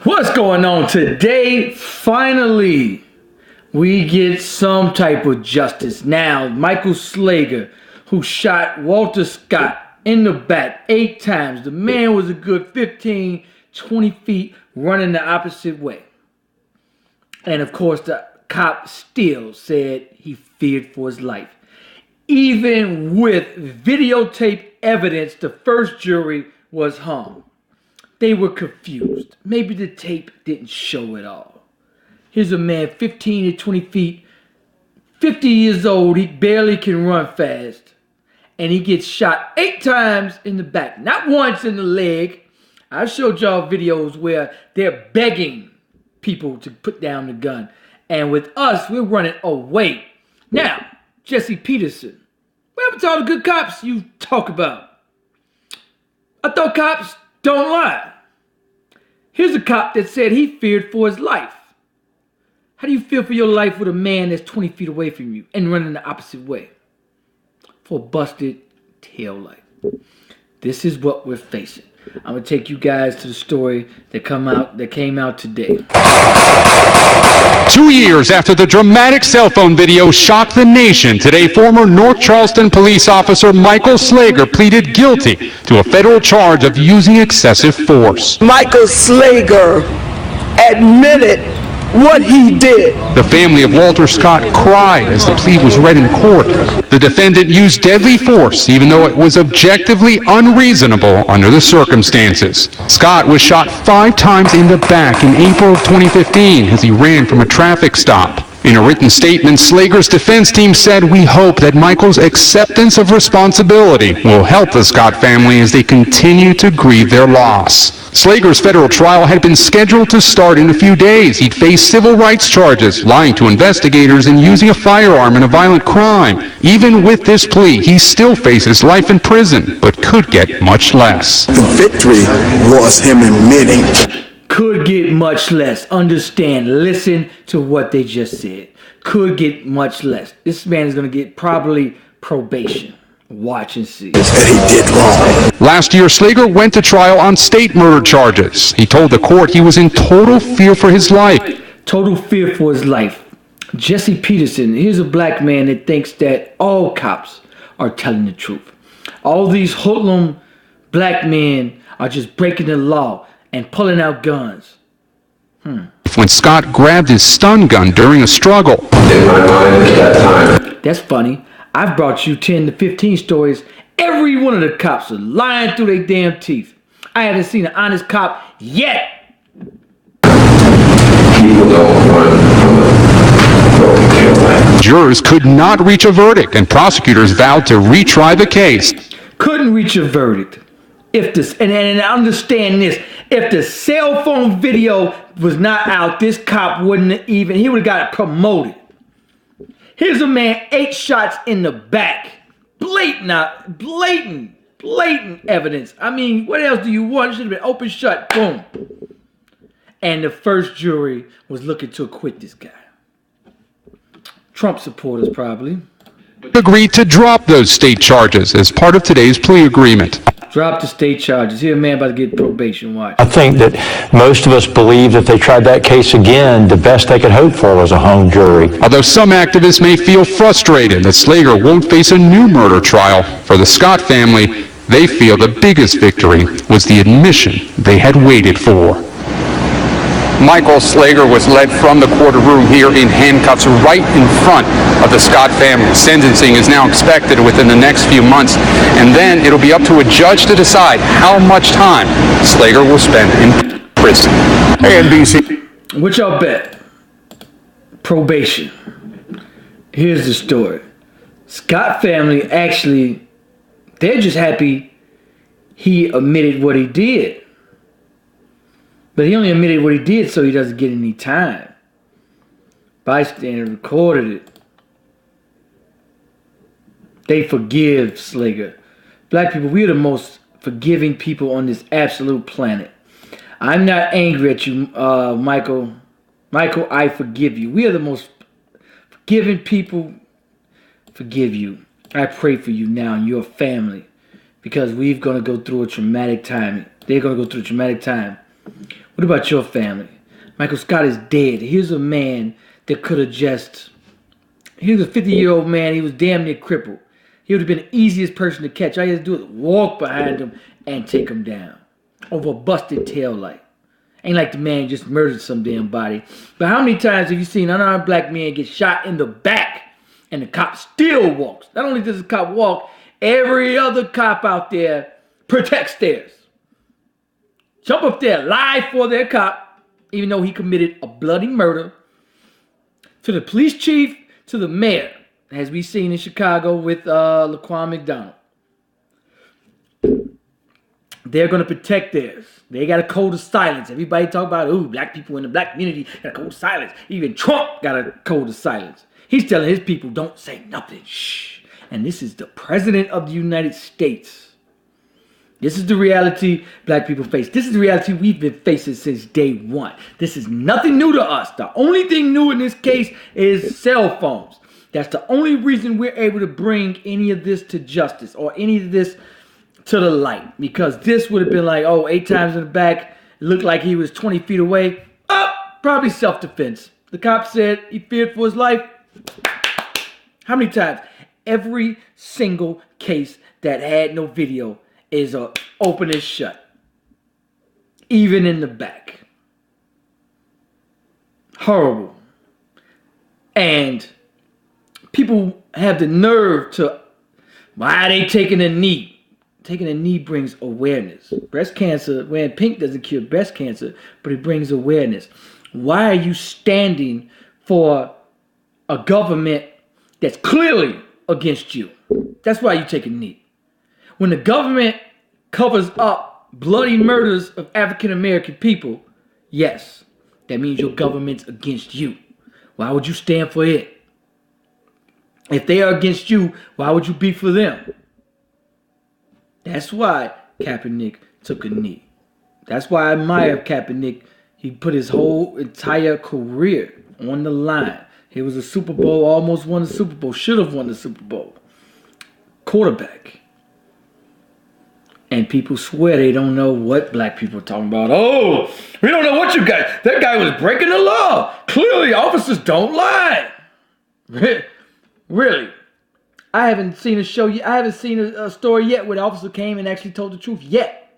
What's going on today? Finally, we get some type of justice. Now, Michael Slager, who shot Walter Scott in the back 8 times. The man was a good 15, 20 feet running the opposite way. And of course, the cop still said he feared for his life. Even with videotape evidence, the first jury was hung. They were confused. Maybe the tape didn't show it all. Here's a man 15 to 20 feet, 50 years old. He barely can run fast. And he gets shot 8 times in the back, not once in the leg. I showed y'all videos where they're begging people to put down the gun. And with us, we're running away. Now, Jesse Peterson, what happened to all the good cops you talk about? I thought cops don't lie. Here's a cop that said he feared for his life. How do you feel for your life with a man that's 20 feet away from you and running the opposite way? For a busted tail light. This is what we're facing. I'm gonna take you guys to the story that came out today. 2 years after the dramatic cell phone video shocked the nation, today former North Charleston police officer Michael Slager pleaded guilty to a federal charge of using excessive force. Michael Slager admitted what he did. The family of Walter Scott cried as the plea was read in court. The defendant used deadly force, even though it was objectively unreasonable under the circumstances. Scott was shot 5 times in the back in April of 2015 as he ran from a traffic stop. In a written statement, Slager's defense team said, "We hope that Michael's acceptance of responsibility will help the Scott family as they continue to grieve their loss." Slager's federal trial had been scheduled to start in a few days. He'd face civil rights charges, lying to investigators, and using a firearm in a violent crime. Even with this plea, he still faces life in prison, but could get much less. The victory was him admitting. Could get much less. Understand. Listen to what they just said. Could get much less. This man is going to get probably probation. Watch and see. That he did wrong. Last year, Slager went to trial on state murder charges. He told the court he was in total fear for his life. Total fear for his life. Jesse Peterson, here's a black man that thinks that all cops are telling the truth. All these hoodlum black men are just breaking the law and pulling out guns. When Scott grabbed his stun gun during a struggle. In my mind at that time. That's funny. I've brought you 10 to 15 stories. Every one of the cops are lying through their damn teeth. I haven't seen an honest cop yet. People don't run from a broken tail light. Jurors could not reach a verdict, and prosecutors vowed to retry the case. Couldn't reach a verdict. If this, and understand this, if the cell phone video was not out, this cop wouldn't even, he would have got it promoted. Here's a man, 8 shots in the back. Blatant evidence. I mean, what else do you want? It should have been open shut, boom. And the first jury was looking to acquit this guy. Trump supporters probably. Agreed to drop those state charges as part of today's plea agreement. Drop the state charges. Here a man about to get probation. Watch. I think that most of us believe if they tried that case again, the best they could hope for was a hung jury. Although some activists may feel frustrated that Slager won't face a new murder trial, for the Scott family, they feel the biggest victory was the admission they had waited for. Michael Slager was led from the courtroom here in handcuffs right in front of the Scott family. Sentencing is now expected within the next few months, and then it'll be up to a judge to decide how much time Slager will spend in prison. Hey, NBC. What y'all bet? Probation. Here's the story. Scott family actually, they're just happy he admitted what he did. But he only admitted what he did so he doesn't get any time. Bystander recorded it. They forgive Slager. Black people, we are the most forgiving people on this absolute planet. I'm not angry at you, Michael. Michael, I forgive you. We are the most forgiving people. Forgive you. I pray for you now and your family, because we're going to go through a traumatic time. They're going to go through a traumatic time What about your family? Michael Scott is dead. Here's a man that could have just... He was a 50-year-old man. He was damn near crippled. He would have been the easiest person to catch. All you had to do is walk behind him and take him down over a busted tail light. Ain't like the man just murdered some damn body. But how many times have you seen an unarmed black man get shot in the back and the cop still walks? Not only does the cop walk, every other cop out there protects theirs. Jump up there, lie for their cop, even though he committed a bloody murder. To the police chief, to the mayor, as we've seen in Chicago with Laquan McDonald. They're going to protect theirs. They got a code of silence. Everybody talk about, ooh, black people in the black community got a code of silence. Even Trump got a code of silence. He's telling his people, don't say nothing. Shh. And this is the president of the United States. This is the reality black people face. This is the reality we've been facing since day one. This is nothing new to us. The only thing new in this case is cell phones. That's the only reason we're able to bring any of this to justice or any of this to the light. Because this would have been like, oh, 8 times in the back. It looked like he was 20 feet away. Probably self-defense. The cop said he feared for his life. How many times? Every single case that had no video is open and shut. Even in the back. Horrible. And people have the nerve to, why are they taking a knee? Taking a knee brings awareness. Breast cancer, wearing pink doesn't cure breast cancer, but it brings awareness. Why are you standing for a government that's clearly against you? That's why you take a knee. When the government covers up bloody murders of African American people, yes, that means your government's against you. Why would you stand for it? If they are against you, why would you be for them? That's why Kaepernick took a knee. That's why I admire Kaepernick. He put his whole entire career on the line. He was a Super Bowl, almost won the Super Bowl, should have won the Super Bowl. Quarterback. And people swear they don't know what black people are talking about. Oh, we don't know what you got. That guy was breaking the law. Clearly, officers don't lie. Really? I haven't seen a show yet. I haven't seen a story yet where the officer came and actually told the truth yet.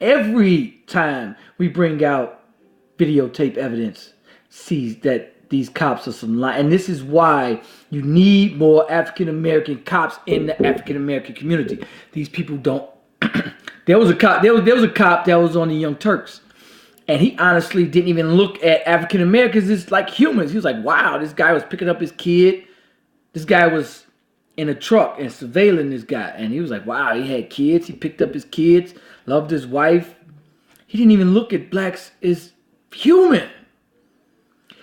Every time we bring out videotape evidence, sees that these cops are some lie. And this is why you need more African-American cops in the African-American community. These people don't. There was a cop that was on the Young Turks. And he honestly didn't even look at African Americans as like humans. He was like, wow, this guy was picking up his kid. This guy was in a truck and surveilling this guy. And he was like, wow, he had kids. He picked up his kids, loved his wife. He didn't even look at blacks as human.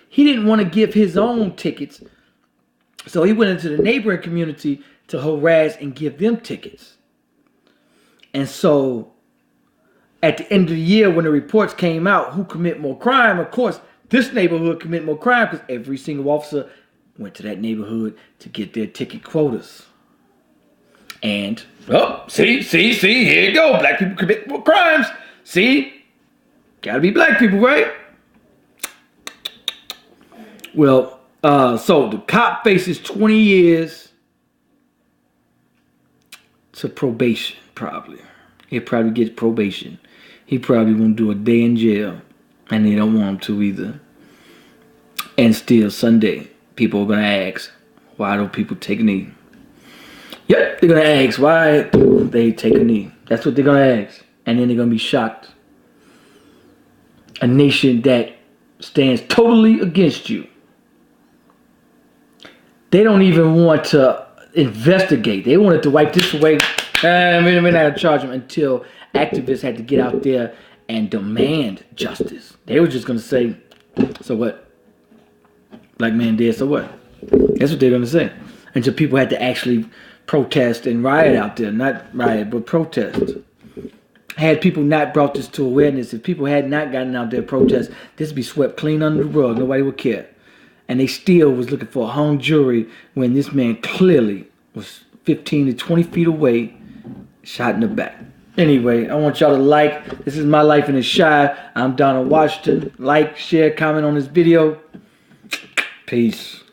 He didn't want to give his own tickets. So he went into the neighboring community to harass and give them tickets. And so at the end of the year, when the reports came out, who commit more crime? Of course, this neighborhood commit more crime because every single officer went to that neighborhood to get their ticket quotas. And, oh, see, here you go. Black people commit more crimes. See? Gotta be black people, right? Well, so the cop faces 20 years to probation, probably. He'll probably get probation. He probably won't do a day in jail. And they don't want him to either. And still, Sunday, people are going to ask, why don't people take a knee? Yep, they're going to ask, why do they take a knee? That's what they're going to ask. And then they're going to be shocked. A nation that stands totally against you. They don't even want to investigate. They wanted to wipe this away. We're not going to charge them until activists had to get out there and demand justice. They were just going to say, so what? Black man dead, so what? That's what they're going to say. Until people had to actually protest and riot out there. Not riot, but protest. Had people not brought this to awareness, if people had not gotten out there to protest, this would be swept clean under the rug. Nobody would care. And they still was looking for a hung jury when this man clearly was 15 to 20 feet away, shot in the back. Anyway, I want y'all to like. This is My Life in the Shy. I'm Donald Washington. Like, share, comment on this video. Peace.